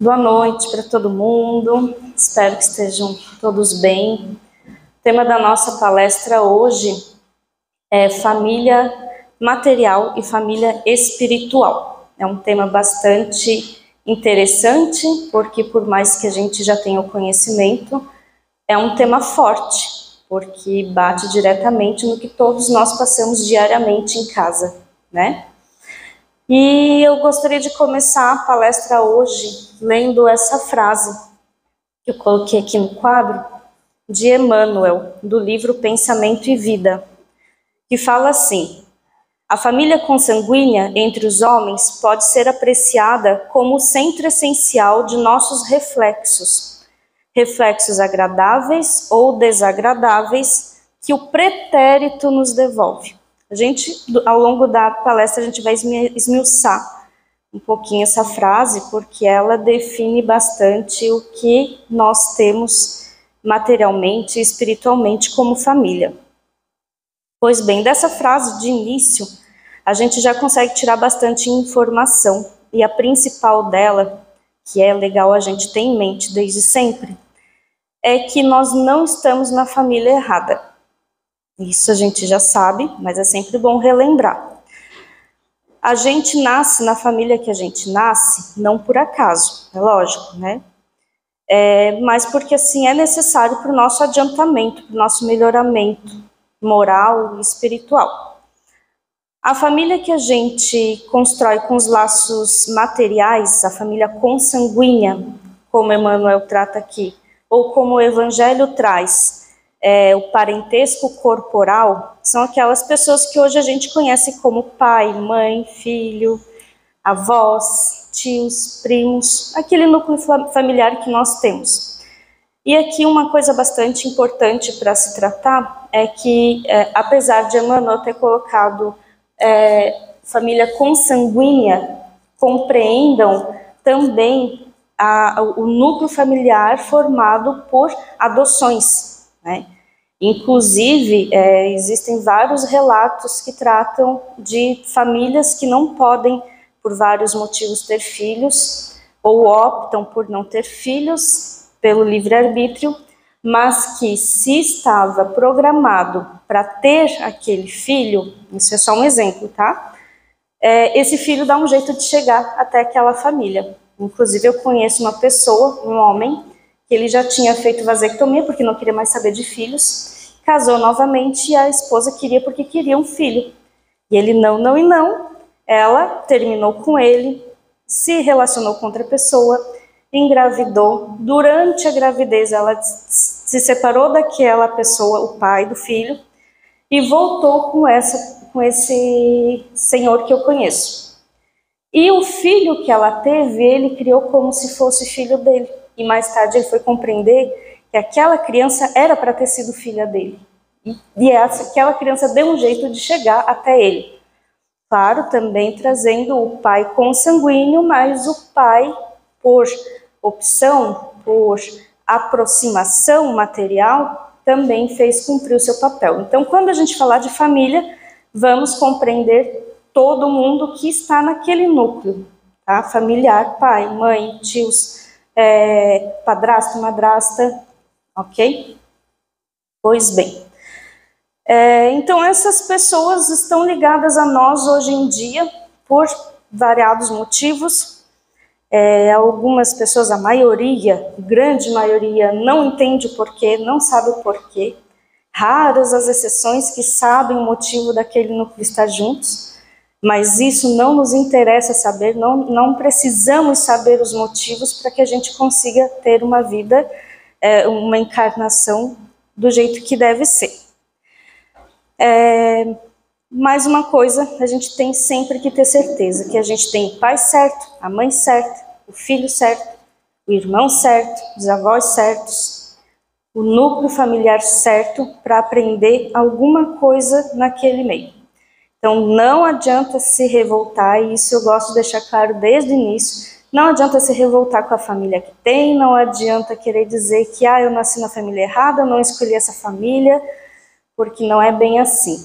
Boa noite para todo mundo, espero que estejam todos bem. O tema da nossa palestra hoje é família material e família espiritual. É um tema bastante interessante, porque por mais que a gente já tenha o conhecimento, é um tema forte, porque bate diretamente no que todos nós passamos diariamente em casa, né? E eu gostaria de começar a palestra hoje lendo essa frase que eu coloquei aqui no quadro, de Emmanuel, do livro Pensamento e Vida, que fala assim: a família consanguínea entre os homens pode ser apreciada como o centro essencial de nossos reflexos, reflexos agradáveis ou desagradáveis que o pretérito nos devolve. A gente, ao longo da palestra, a gente vai esmiuçar um pouquinho essa frase, porque ela define bastante o que nós temos materialmente e espiritualmente como família. Pois bem, dessa frase de início, a gente já consegue tirar bastante informação, e a principal dela, que é legal a gente ter em mente desde sempre, é que nós não estamos na família errada. Isso a gente já sabe, mas é sempre bom relembrar. A gente nasce na família que a gente nasce, não por acaso, é lógico, né? Mas porque assim é necessário para o nosso adiantamento, para o nosso melhoramento moral e espiritual. A família que a gente constrói com os laços materiais, a família consanguínea, como Emmanuel trata aqui, ou como o Evangelho traz, o parentesco corporal, são aquelas pessoas que hoje a gente conhece como pai, mãe, filho, avós, tios, primos, aquele núcleo familiar que nós temos. E aqui uma coisa bastante importante para se tratar é que, apesar de Emmanuel ter colocado família consanguínea, compreendam também o núcleo familiar formado por adoções, né? Inclusive, existem vários relatos que tratam de famílias que não podem, por vários motivos, ter filhos, ou optam por não ter filhos pelo livre-arbítrio, mas que se estava programado para ter aquele filho, isso é só um exemplo, tá? Esse filho dá um jeito de chegar até aquela família. Inclusive, eu conheço uma pessoa, um homem, que ele já tinha feito vasectomia porque não queria mais saber de filhos, casou novamente e a esposa queria porque queria um filho. E ele não, ela terminou com ele, se relacionou com outra pessoa, engravidou. Durante a gravidez ela se separou daquela pessoa, o pai do filho, e voltou com esse senhor que eu conheço. E o filho que ela teve, ele criou como se fosse filho dele. E mais tarde ele foi compreender que aquela criança era para ter sido filha dele. E aquela criança deu um jeito de chegar até ele. Claro, também trazendo o pai consanguíneo, mas o pai, por opção, por aproximação material, também fez cumprir o seu papel. Então, quando a gente falar de família, vamos compreender todo mundo que está naquele núcleo, tá? Familiar, pai, mãe, tios, padrasto, madrasta, ok? Pois bem. Então, essas pessoas estão ligadas a nós hoje em dia por variados motivos. Algumas pessoas, a maioria, grande maioria, não entende o porquê, não sabe o porquê. Raras as exceções que sabem o motivo daquele núcleo estar juntos. Mas isso não nos interessa saber, não precisamos saber os motivos para que a gente consiga ter uma vida, uma encarnação do jeito que deve ser. Mais uma coisa, a gente tem sempre que ter certeza, que a gente tem o pai certo, a mãe certa, o filho certo, o irmão certo, os avós certos, o núcleo familiar certo para aprender alguma coisa naquele meio. Então, não adianta se revoltar, e isso eu gosto de deixar claro desde o início, não adianta se revoltar com a família que tem, não adianta querer dizer que eu nasci na família errada, eu não escolhi essa família, porque não é bem assim.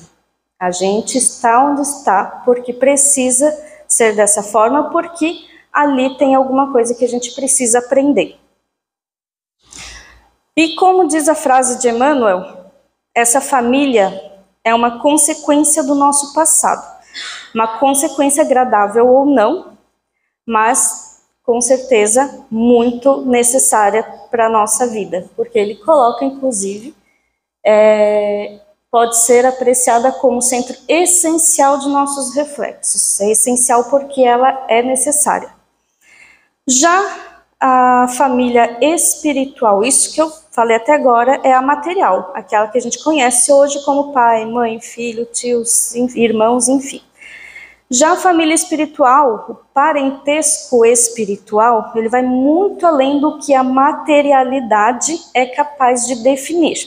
A gente está onde está porque precisa ser dessa forma, porque ali tem alguma coisa que a gente precisa aprender. E como diz a frase de Emmanuel, essa família é uma consequência do nosso passado. Uma consequência agradável ou não, mas com certeza muito necessária para a nossa vida. Porque ele coloca, inclusive, pode ser apreciada como centro essencial de nossos reflexos. É essencial porque ela é necessária. Já a família espiritual, isso que eu falei até agora, é a material, aquela que a gente conhece hoje como pai, mãe, filho, tios, irmãos, enfim. Já a família espiritual, o parentesco espiritual, ele vai muito além do que a materialidade é capaz de definir.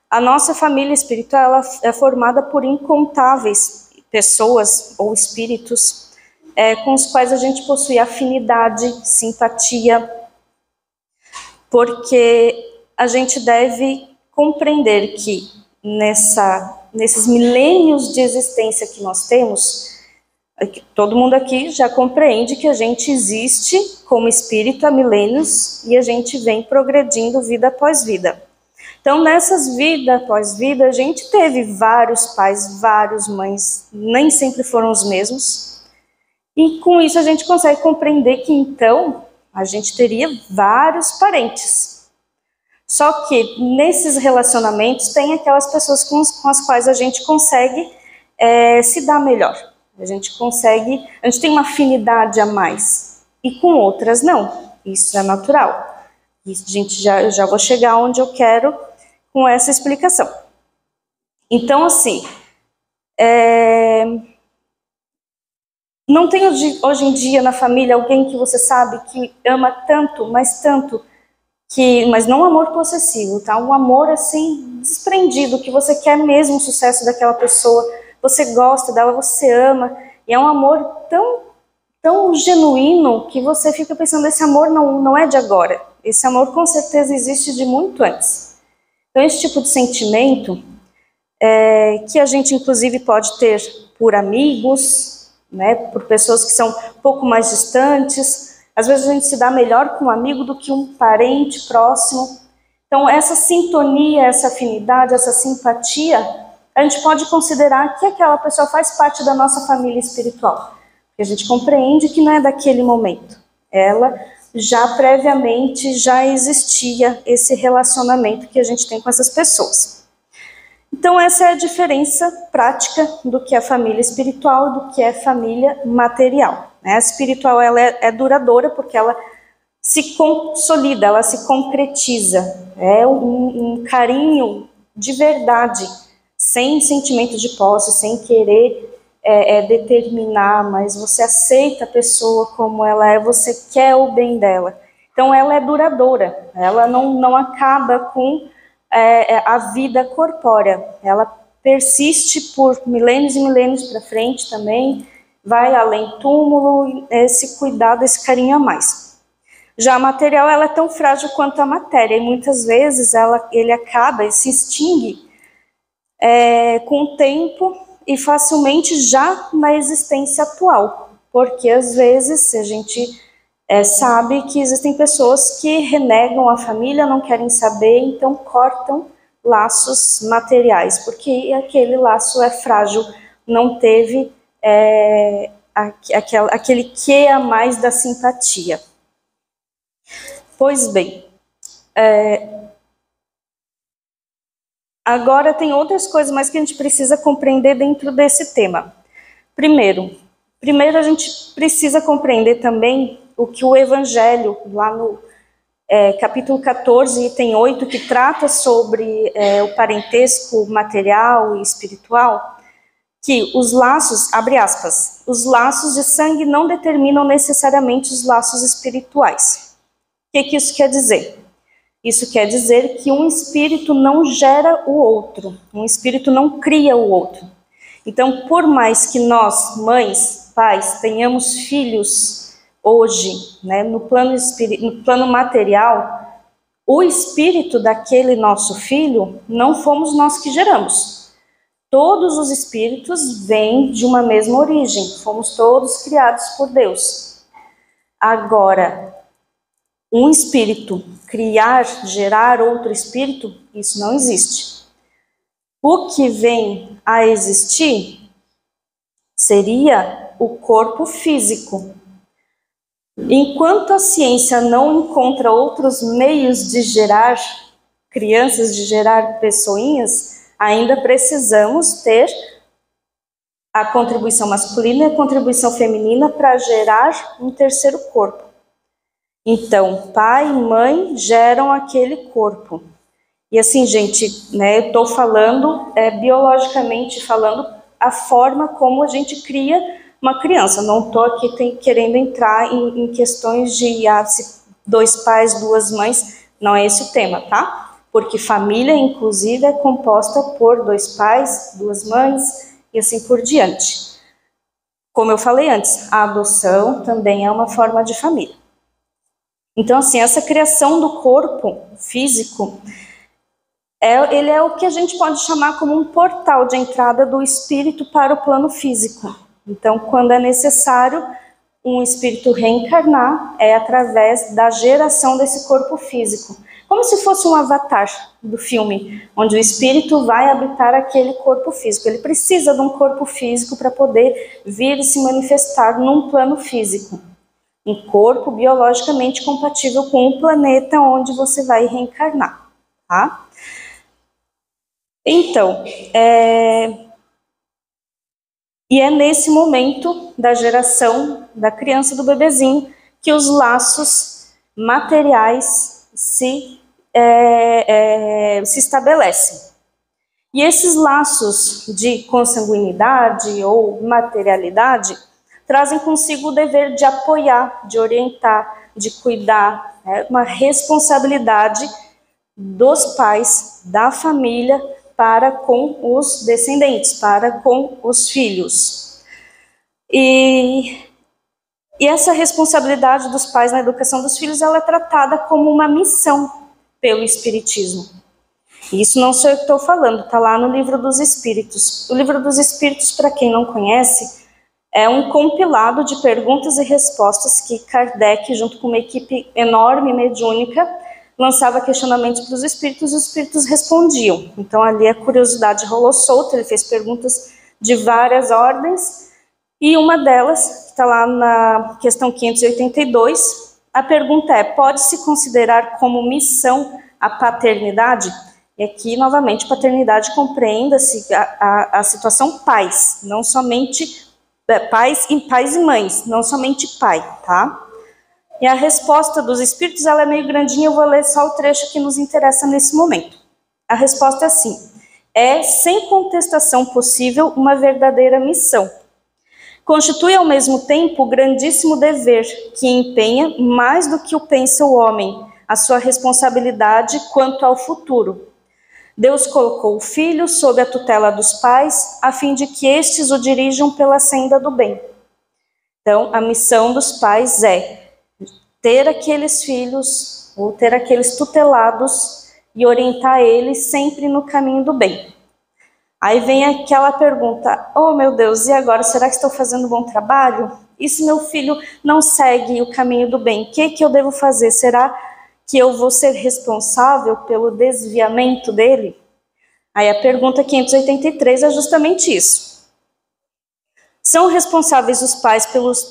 A nossa família espiritual ela é formada por incontáveis pessoas ou espíritos com os quais a gente possui afinidade, simpatia, porque a gente deve compreender que nesses milênios de existência que nós temos, todo mundo aqui já compreende que a gente existe como espírito há milênios e a gente vem progredindo vida após vida. Então, nessas vida após vida, a gente teve vários pais, várias mães, nem sempre foram os mesmos. E com isso a gente consegue compreender que então a gente teria vários parentes. Só que nesses relacionamentos tem aquelas pessoas com as quais a gente consegue se dar melhor. A gente tem uma afinidade a mais. E com outras não. Isso é natural. E eu já vou chegar onde eu quero com essa explicação. Então, assim, não tem hoje em dia na família alguém que você sabe que ama tanto, mas não um amor possessivo, tá? Um amor assim, desprendido, que você quer mesmo o sucesso daquela pessoa, você gosta dela, você ama, e é um amor tão genuíno que você fica pensando, esse amor não é de agora, esse amor com certeza existe de muito antes. Então esse tipo de sentimento, que a gente inclusive pode ter por amigos, né, por pessoas que são um pouco mais distantes, às vezes a gente se dá melhor com um amigo do que um parente próximo. Então essa sintonia, essa afinidade, essa simpatia, a gente pode considerar que aquela pessoa faz parte da nossa família espiritual. Porque a gente compreende que não é daquele momento. Ela já previamente já existia esse relacionamento que a gente tem com essas pessoas. Então essa é a diferença prática do que é família espiritual e do que é família material. A espiritual ela é duradoura porque ela se consolida, ela se concretiza. É um carinho de verdade, sem sentimento de posse, sem querer determinar, mas você aceita a pessoa como ela é, você quer o bem dela. Então ela é duradoura, ela não acaba com a vida corpórea, ela persiste por milênios e milênios para frente também, vai além túmulo, esse cuidado, esse carinho a mais. Já a material ela é tão frágil quanto a matéria, e muitas vezes ele acaba e se extingue com o tempo e facilmente já na existência atual, porque às vezes a gente sabe que existem pessoas que renegam a família, não querem saber, então cortam laços materiais, porque aquele laço é frágil, não teve aquele quê a mais da simpatia. Pois bem, agora tem outras coisas mais que a gente precisa compreender dentro desse tema. Primeiro a gente precisa compreender também o que o Evangelho, lá no capítulo 14, item 8, que trata sobre o parentesco material e espiritual, que os laços, abre aspas, os laços de sangue não determinam necessariamente os laços espirituais. O que isso quer dizer? Isso quer dizer que um espírito não gera o outro, um espírito não cria o outro. Então, por mais que nós, mães, pais, tenhamos filhos hoje, né, no plano material, o espírito daquele nosso filho não fomos nós que geramos. Todos os espíritos vêm de uma mesma origem, fomos todos criados por Deus. Agora, um espírito criar, gerar outro espírito, isso não existe. O que vem a existir seria o corpo físico. Enquanto a ciência não encontra outros meios de gerar crianças, de gerar pessoinhas, ainda precisamos ter a contribuição masculina e a contribuição feminina para gerar um terceiro corpo. Então, pai e mãe geram aquele corpo. E assim, gente, né, eu estou falando, biologicamente falando, a forma como a gente cria uma criança. Não estou aqui querendo entrar em questões de se 2 pais, 2 mães, não é esse o tema, tá? Porque família, inclusive, é composta por 2 pais, 2 mães e assim por diante. Como eu falei antes, a adoção também é uma forma de família. Então, assim, essa criação do corpo físico, ele é o que a gente pode chamar como um portal de entrada do espírito para o plano físico. Então, quando é necessário um espírito reencarnar, é através da geração desse corpo físico. Como se fosse um avatar do filme, onde o espírito vai habitar aquele corpo físico. Ele precisa de um corpo físico para poder vir e se manifestar num plano físico. Um corpo biologicamente compatível com o planeta onde você vai reencarnar, tá? Então, e é nesse momento da geração da criança, do bebezinho, que os laços materiais se estabelecem. E esses laços de consanguinidade ou materialidade trazem consigo o dever de apoiar, de orientar, de cuidar, uma responsabilidade dos pais, da família, para com os descendentes, para com os filhos. E essa responsabilidade dos pais na educação dos filhos, ela é tratada como uma missão pelo Espiritismo. E isso não sou eu que estou falando, está lá no Livro dos Espíritos. O Livro dos Espíritos, para quem não conhece, é um compilado de perguntas e respostas que Kardec, junto com uma equipe enorme, mediúnica, lançava questionamentos para os espíritos e os espíritos respondiam. Então ali a curiosidade rolou solta, ele fez perguntas de várias ordens, e uma delas, que está lá na questão 582, a pergunta é: pode-se considerar como missão a paternidade? E aqui, novamente, paternidade compreenda-se a situação pais, não somente pais e mães, não somente pai, tá? E a resposta dos espíritos, ela é meio grandinha, eu vou ler só o trecho que nos interessa nesse momento. A resposta é assim: é sem contestação possível uma verdadeira missão. Constitui ao mesmo tempo o grandíssimo dever que empenha, mais do que o pensa o homem, a sua responsabilidade quanto ao futuro. Deus colocou o filho sob a tutela dos pais, a fim de que estes o dirijam pela senda do bem. Então, a missão dos pais é ter aqueles filhos, ou ter aqueles tutelados, e orientar eles sempre no caminho do bem. Aí vem aquela pergunta: oh meu Deus, e agora, será que estou fazendo um bom trabalho? E se meu filho não segue o caminho do bem, o que eu devo fazer? Será que eu vou ser responsável pelo desviamento dele? Aí a pergunta 583 é justamente isso. São responsáveis os pais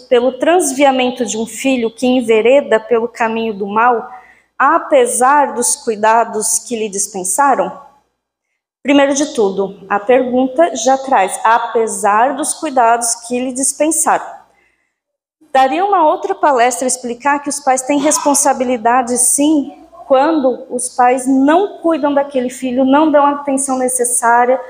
pelo transviamento de um filho que envereda pelo caminho do mal, apesar dos cuidados que lhe dispensaram? Primeiro de tudo, a pergunta já traz: apesar dos cuidados que lhe dispensaram. Daria uma outra palestra explicar que os pais têm responsabilidade, sim, quando os pais não cuidam daquele filho, não dão a atenção necessária,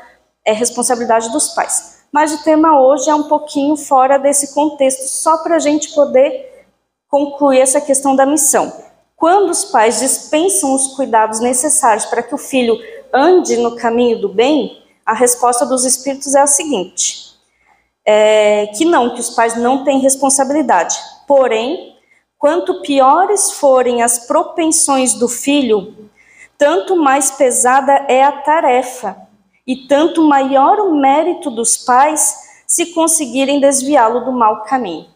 é responsabilidade dos pais. Mas o tema hoje é um pouquinho fora desse contexto, só para a gente poder concluir essa questão da missão. Quando os pais dispensam os cuidados necessários para que o filho ande no caminho do bem, a resposta dos espíritos é a seguinte: que os pais não têm responsabilidade. Porém, quanto piores forem as propensões do filho, tanto mais pesada é a tarefa, e tanto maior o mérito dos pais se conseguirem desviá-lo do mau caminho.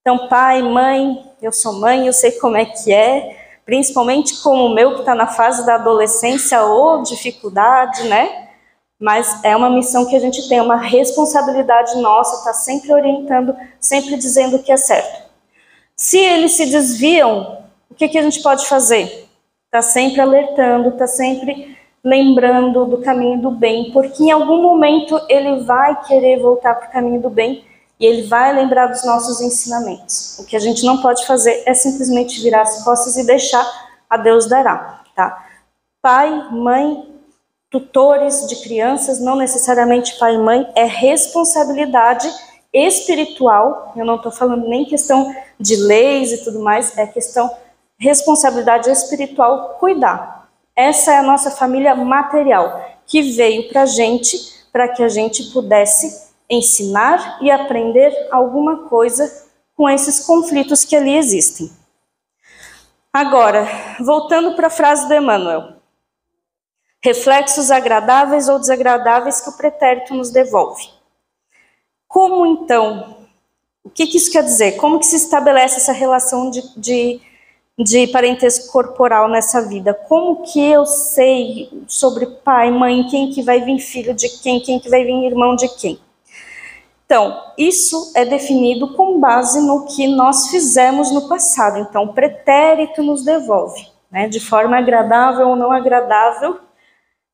Então, pai, mãe, eu sou mãe, eu sei como é que é, principalmente como o meu que está na fase da adolescência ou dificuldade, né? Mas é uma missão que a gente tem, uma responsabilidade nossa, está sempre orientando, sempre dizendo o que é certo. Se eles se desviam, o que a gente pode fazer? Está sempre alertando, está sempre lembrando do caminho do bem, porque em algum momento ele vai querer voltar para o caminho do bem e ele vai lembrar dos nossos ensinamentos. O que a gente não pode fazer é simplesmente virar as costas e deixar a Deus dará, tá? Pai, mãe, tutores de crianças, não necessariamente pai e mãe, é responsabilidade espiritual, eu não estou falando nem questão de leis e tudo mais, é questão responsabilidade espiritual, cuidar. Essa é a nossa família material, que veio para que a gente pudesse ensinar e aprender alguma coisa com esses conflitos que ali existem. Agora, voltando para a frase do Emmanuel. Reflexos agradáveis ou desagradáveis que o pretérito nos devolve. Como então, o que isso quer dizer? Como que se estabelece essa relação de parentesco corporal nessa vida? Como que eu sei sobre pai, mãe, quem que vai vir filho de quem que vai vir irmão de quem? Então, isso é definido com base no que nós fizemos no passado. Então, o pretérito nos devolve, né? De forma agradável ou não agradável,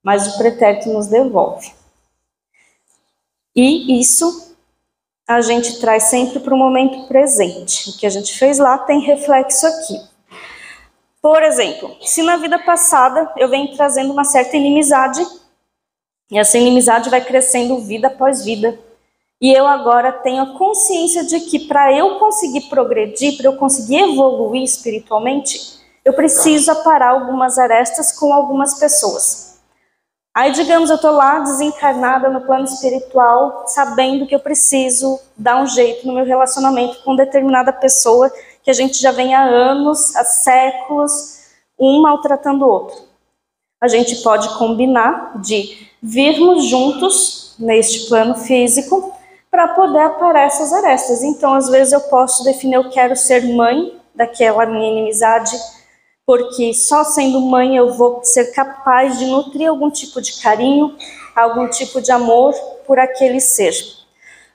mas o pretérito nos devolve. E isso a gente traz sempre para o momento presente. O que a gente fez lá tem reflexo aqui. Por exemplo, se na vida passada eu venho trazendo uma certa inimizade, e essa inimizade vai crescendo vida após vida, e eu agora tenho a consciência de que para eu conseguir progredir, para eu conseguir evoluir espiritualmente, eu preciso aparar algumas arestas com algumas pessoas. Aí, digamos, eu estou lá desencarnada no plano espiritual, sabendo que eu preciso dar um jeito no meu relacionamento com determinada pessoa que a gente já vem há anos, há séculos, um maltratando o outro. A gente pode combinar de virmos juntos neste plano físico para poder aparar essas arestas. Então, às vezes eu posso definir, eu quero ser mãe daquela minha inimizade, porque só sendo mãe eu vou ser capaz de nutrir algum tipo de carinho, algum tipo de amor por aquele ser.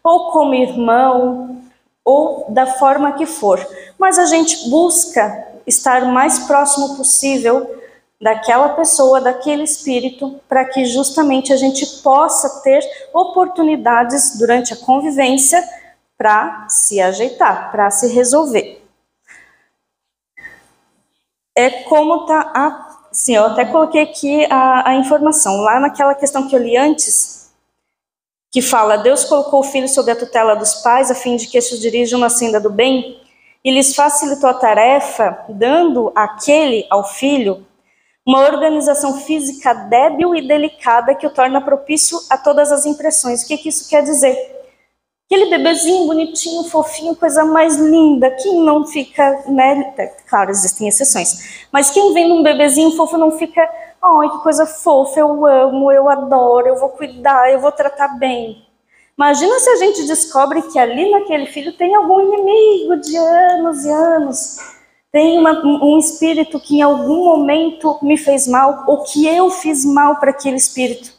Ou como irmão, ou da forma que for. Mas a gente busca estar o mais próximo possível daquela pessoa, daquele espírito, para que justamente a gente possa ter oportunidades durante a convivência para se ajeitar, para se resolver. É como tá sim, eu até coloquei aqui a informação, lá naquela questão que eu li antes, que fala, Deus colocou o filho sob a tutela dos pais, a fim de que estes dirijam na senda do bem, e lhes facilitou a tarefa, dando ao filho, uma organização física débil e delicada que o torna propício a todas as impressões. O que isso quer dizer? Aquele bebezinho bonitinho, fofinho, coisa mais linda, quem não fica, né? Claro, existem exceções, mas quem vem num bebezinho fofo não fica, ai, que coisa fofa, eu amo, eu adoro, eu vou cuidar, eu vou tratar bem. Imagina se a gente descobre que ali naquele filho tem algum inimigo de anos e anos, tem um espírito que em algum momento me fez mal, ou que eu fiz mal para aquele espírito.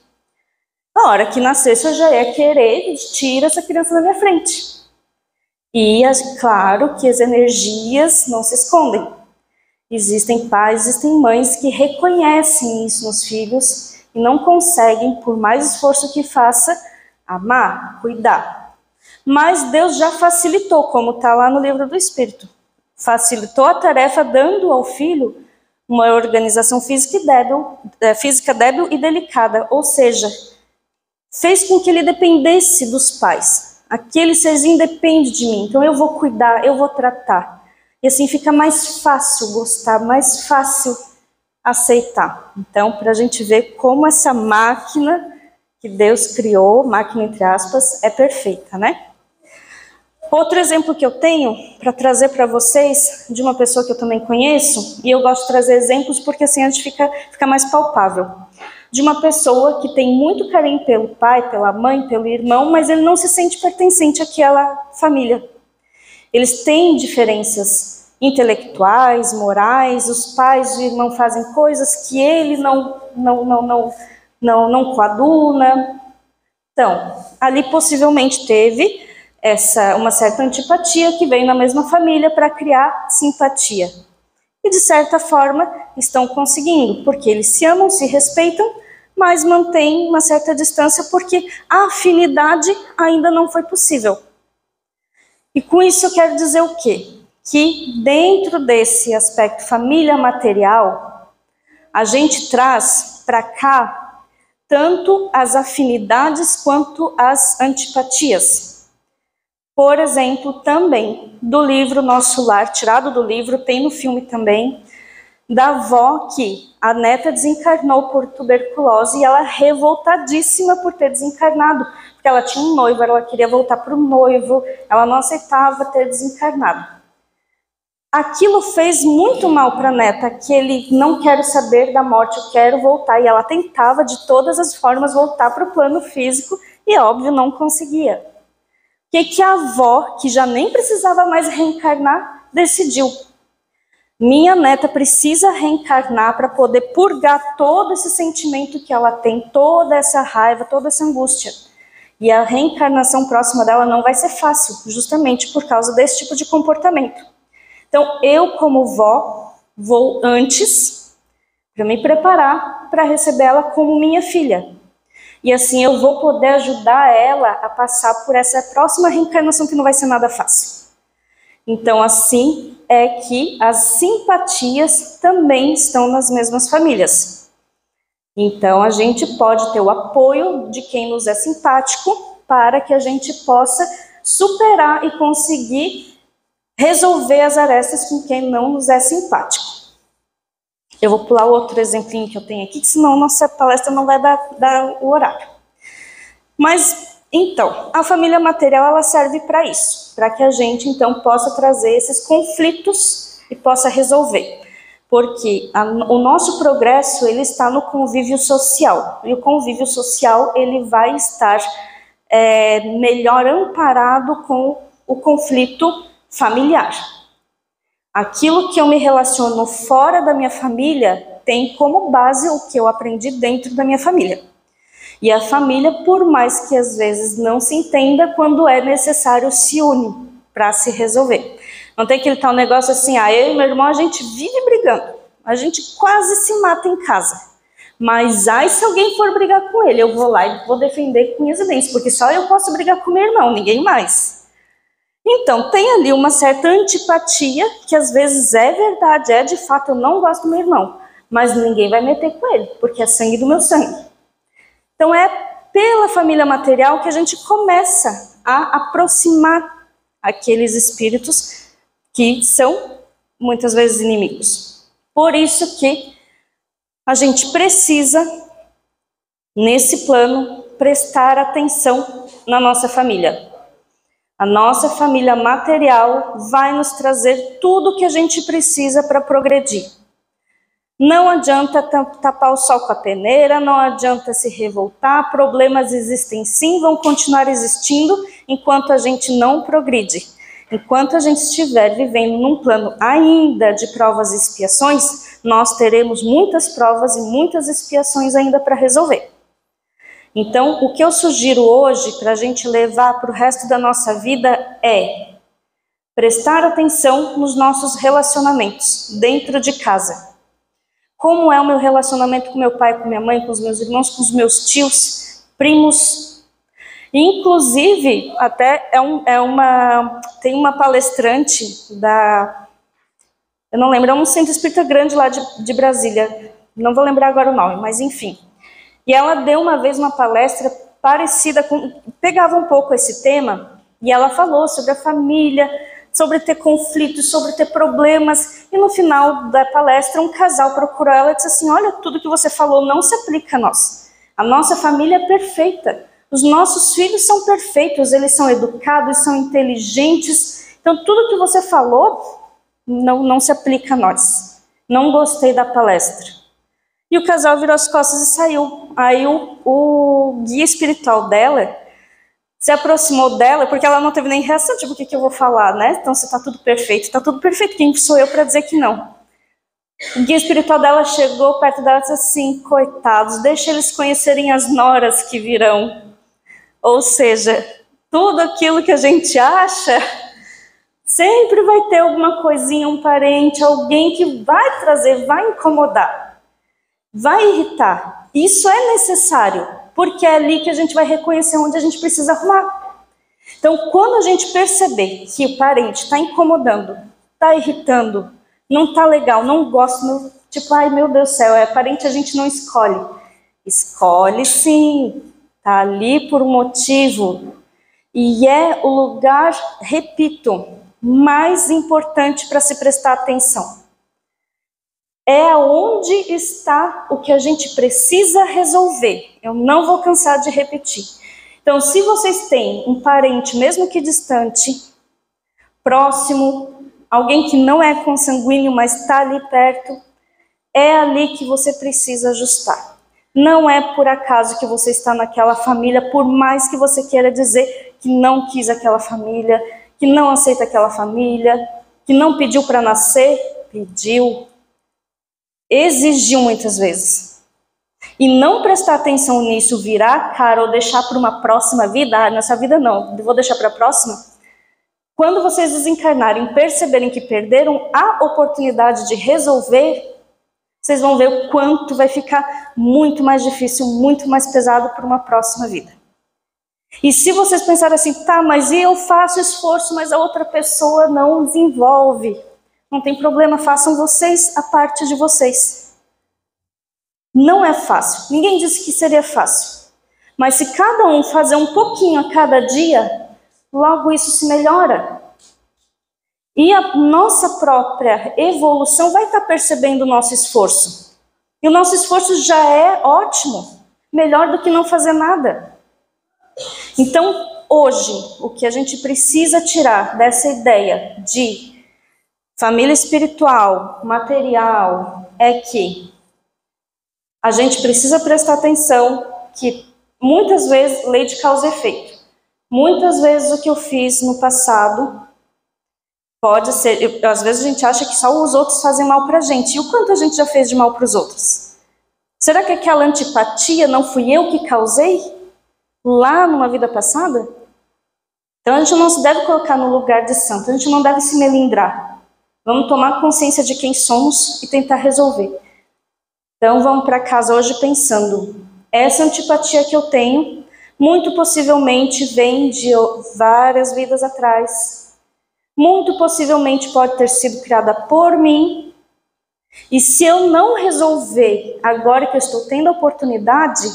Na hora que nascer, você já ia querer, tira essa criança da minha frente. E, claro, que as energias não se escondem. Existem pais, existem mães que reconhecem isso nos filhos e não conseguem, por mais esforço que faça, amar, cuidar. Mas Deus já facilitou, como está lá no livro do Espírito. Facilitou a tarefa dando ao filho uma organização física débil e delicada, ou seja, fez com que ele dependesse dos pais. Aquele serzinho depende de mim, então eu vou cuidar, eu vou tratar. E assim fica mais fácil gostar, mais fácil aceitar. Então, para a gente ver como essa máquina que Deus criou, máquina entre aspas, é perfeita, né? Outro exemplo que eu tenho para trazer para vocês, de uma pessoa que eu também conheço, e eu gosto de trazer exemplos porque assim a gente fica mais palpável. De uma pessoa que tem muito carinho pelo pai, pela mãe, pelo irmão, mas ele não se sente pertencente àquela família. Eles têm diferenças intelectuais, morais, os pais e o irmão fazem coisas que ele não coaduna. Então, ali possivelmente teve uma certa antipatia que veio na mesma família para criar simpatia. E de certa forma estão conseguindo, porque eles se amam, se respeitam, mas mantêm uma certa distância porque a afinidade ainda não foi possível. E com isso eu quero dizer o quê? Que dentro desse aspecto família material, a gente traz para cá tanto as afinidades quanto as antipatias. Por exemplo, também do livro Nosso Lar, tirado do livro, tem no filme também, da avó que a neta desencarnou por tuberculose e ela revoltadíssima por ter desencarnado, porque ela tinha um noivo, ela queria voltar para o noivo, ela não aceitava ter desencarnado. Aquilo fez muito mal para a neta, aquele não quero saber da morte, eu quero voltar, e ela tentava de todas as formas voltar para o plano físico e, óbvio, não conseguia. O que a avó, que já nem precisava mais reencarnar, decidiu? Minha neta precisa reencarnar para poder purgar todo esse sentimento que ela tem, toda essa raiva, toda essa angústia. E a reencarnação próxima dela não vai ser fácil, justamente por causa desse tipo de comportamento. Então, eu como vó, vou antes para me preparar para receber ela como minha filha. E assim eu vou poder ajudar ela a passar por essa próxima reencarnação que não vai ser nada fácil. Então, assim é que as simpatias também estão nas mesmas famílias. Então, a gente pode ter o apoio de quem nos é simpático para que a gente possa superar e conseguir resolver as arestas com quem não nos é simpático. Eu vou pular outro exemplinho que eu tenho aqui, que senão nossa palestra não vai dar o horário. Mas, então, a família material ela serve para isso, para que a gente, então, possa trazer esses conflitos e possa resolver. Porque o nosso progresso, ele está no convívio social. E o convívio social, ele vai estar melhor amparado com o conflito familiar. Aquilo que eu me relaciono fora da minha família tem como base o que eu aprendi dentro da minha família. E a família, por mais que às vezes não se entenda, quando é necessário se une para se resolver. Não tem aquele tal negócio assim, eu e meu irmão a gente vive brigando, a gente quase se mata em casa. Mas se alguém for brigar com ele, eu vou lá e vou defender com unhas e dentes, porque só eu posso brigar com meu irmão, ninguém mais. Então, tem ali uma certa antipatia, que às vezes é verdade, de fato, eu não gosto do meu irmão, mas ninguém vai meter com ele, porque é sangue do meu sangue. Então, é pela família material que a gente começa a aproximar aqueles espíritos que são, muitas vezes, inimigos. Por isso que a gente precisa, nesse plano, prestar atenção na nossa família. A nossa família material vai nos trazer tudo o que a gente precisa para progredir. Não adianta tapar o sol com a peneira, não adianta se revoltar, problemas existem sim, vão continuar existindo enquanto a gente não progride. Enquanto a gente estiver vivendo num plano ainda de provas e expiações, nós teremos muitas provas e muitas expiações ainda para resolver. Então, o que eu sugiro hoje para a gente levar para o resto da nossa vida é prestar atenção nos nossos relacionamentos dentro de casa. Como é o meu relacionamento com meu pai, com minha mãe, com os meus irmãos, com os meus tios, primos. Inclusive, até tem uma palestrante eu não lembro, é um centro espírita grande lá de Brasília, não vou lembrar agora o nome, mas enfim. E ela deu uma vez uma palestra parecida pegava um pouco esse tema, e ela falou sobre a família, sobre ter conflitos, sobre ter problemas, e no final da palestra um casal procurou ela e disse assim, olha, tudo que você falou não se aplica a nós. A nossa família é perfeita, os nossos filhos são perfeitos, eles são educados, são inteligentes, então tudo que você falou não se aplica a nós. Não gostei da palestra. E o casal virou as costas e saiu. Aí o guia espiritual dela se aproximou dela, porque ela não teve nem reação, tipo, o que eu vou falar, né? Então, se tá tudo perfeito, quem sou eu para dizer que não? O guia espiritual dela chegou perto dela e disse assim, coitados, deixa eles conhecerem as noras que virão. Ou seja, tudo aquilo que a gente acha, sempre vai ter alguma coisinha, um parente, alguém que vai trazer, vai incomodar, vai irritar. Isso é necessário, porque é ali que a gente vai reconhecer onde a gente precisa arrumar. Então, quando a gente perceber que o parente está incomodando, está irritando, não está legal, não gosto, tipo, ai meu Deus do céu, é parente, a gente não escolhe. Escolhe sim, está ali por um motivo. E é o lugar, repito, mais importante para se prestar atenção. É onde está o que a gente precisa resolver. Eu não vou cansar de repetir. Então, se vocês têm um parente, mesmo que distante, próximo, alguém que não é consanguíneo, mas está ali perto, é ali que você precisa ajustar. Não é por acaso que você está naquela família, por mais que você queira dizer que não quis aquela família, que não aceita aquela família, que não pediu para nascer, pediu, exigiu muitas vezes. E não prestar atenção nisso, virar a cara ou deixar para uma próxima vida, nessa vida não, vou deixar para a próxima. Quando vocês desencarnarem, perceberem que perderam a oportunidade de resolver, vocês vão ver o quanto vai ficar muito mais difícil, muito mais pesado para uma próxima vida. E se vocês pensarem assim, tá, mas eu faço esforço, mas a outra pessoa não desenvolve. Não tem problema, façam vocês a parte de vocês. Não é fácil, ninguém disse que seria fácil. Mas se cada um fazer um pouquinho a cada dia, logo isso se melhora. E a nossa própria evolução vai estar percebendo o nosso esforço. E o nosso esforço já é ótimo, melhor do que não fazer nada. Então, hoje, o que a gente precisa tirar dessa ideia de família espiritual, material, é que a gente precisa prestar atenção que muitas vezes, lei de causa e efeito, muitas vezes o que eu fiz no passado pode ser, às vezes a gente acha que só os outros fazem mal pra gente. E o quanto a gente já fez de mal para os outros? Será que aquela antipatia não fui eu que causei lá numa vida passada? Então a gente não se deve colocar no lugar de santo, a gente não deve se melindrar. Vamos tomar consciência de quem somos e tentar resolver. Então vamos para casa hoje pensando, essa antipatia que eu tenho, muito possivelmente vem de várias vidas atrás. Muito possivelmente pode ter sido criada por mim. E se eu não resolver agora que eu estou tendo a oportunidade,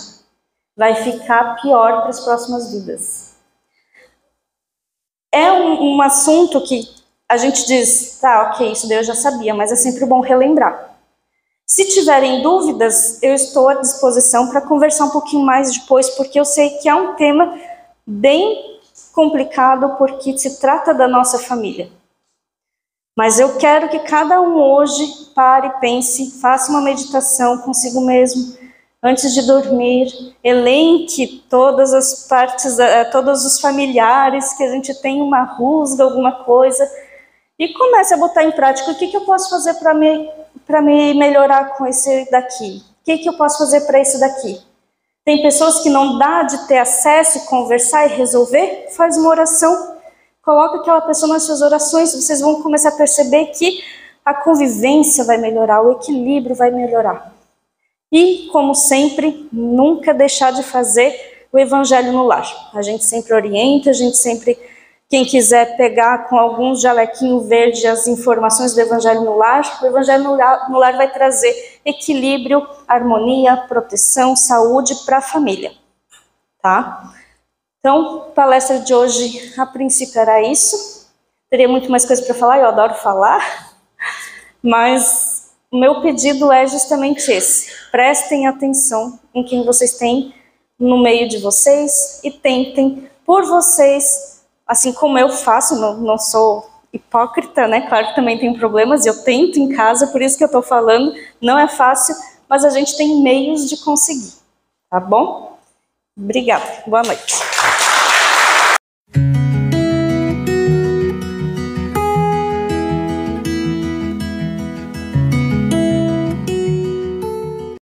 vai ficar pior para as próximas vidas. É um assunto que a gente diz, tá, ok, isso daí eu já sabia, mas é sempre bom relembrar. Se tiverem dúvidas, eu estou à disposição para conversar um pouquinho mais depois, porque eu sei que é um tema bem complicado, porque se trata da nossa família. Mas eu quero que cada um hoje pare, pense, faça uma meditação consigo mesmo, antes de dormir, elenque todas as partes, todos os familiares que a gente tem uma rusga, alguma coisa, e comece a botar em prática o que eu posso fazer para me melhorar com esse daqui, o que eu posso fazer para esse daqui. Tem pessoas que não dá de ter acesso, conversar e resolver, faz uma oração, coloca aquela pessoa nas suas orações, vocês vão começar a perceber que a convivência vai melhorar, o equilíbrio vai melhorar. E, como sempre, nunca deixar de fazer o Evangelho no Lar. A gente sempre orienta, a gente sempre, quem quiser pegar com alguns jalequinho verde as informações do Evangelho no Lar, o Evangelho no Lar vai trazer equilíbrio, harmonia, proteção, saúde para a família. Tá? Então, a palestra de hoje, a princípio, era isso. Teria muito mais coisa para falar, eu adoro falar, mas o meu pedido é justamente esse. Prestem atenção em quem vocês têm no meio de vocês e tentem, por vocês, assim como eu faço, não sou hipócrita, né? Claro que também tem problemas, eu tento em casa, por isso que eu estou falando, não é fácil, mas a gente tem meios de conseguir, tá bom? Obrigada, boa noite.